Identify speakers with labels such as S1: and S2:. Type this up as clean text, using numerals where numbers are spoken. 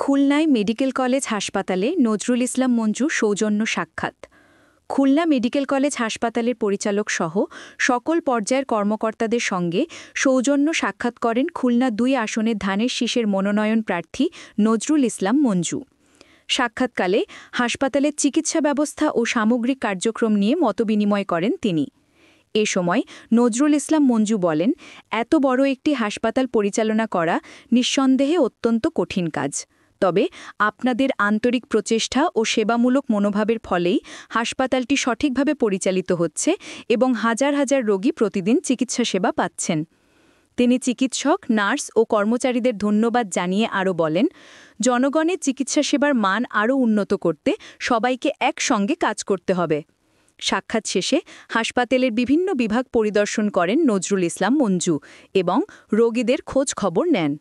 S1: খুলনায় medical college হাসপাতালে নজরুল ইসলাম মঞ্জু সৌজন্য সাক্ষাৎ। খুলনা মেডিকেল কলেজ হাসপাতালের পরিচালক সহ সকল পর্যায়ের কর্মকর্তাদের সঙ্গে সৌজন্য সাক্ষাৎ করেন খুলনা ২ আসনের ধানের শীষের মনোনয়ন প্রার্থী নজরুল ইসলাম মঞ্জু। সাক্ষাৎকালে হাসপাতালের চিকিৎসা ব্যবস্থা ও সামগ্রিক কার্যক্রম নিয়ে মতবিনিময় করেন তিনি। এ সময় নজরুল ইসলাম মঞ্জু বলেন, এত বড় একটি হাসপাতাল পরিচালনা করা নিঃসন্দেহে অত্যন্ত কঠিন কাজ। তবে আপনাদের আন্তরিক প্রচেষ্টা ও সেবামূলক মনোভাবের ফলেই হাসপাতালটি সঠিকভাবে পরিচালিত হচ্ছে এবং হাজার হাজার রোগী প্রতিদিন চিকিৎসা সেবা পাচ্ছেন। তিনি চিকিৎসক, নার্স ও কর্মচারীদের ধন্যবাদ জানিয়ে আরও বলেন, জনগণের চিকিৎসা সেবার মান আরও উন্নত করতে সবাইকে একসঙ্গে কাজ করতে হবে। সাক্ষাৎ শেষে হাসপাতালের বিভিন্ন বিভাগ পরিদর্শন করেন নজরুল ইসলাম মঞ্জু এবং রোগীদের খোঁজ খবর নেন।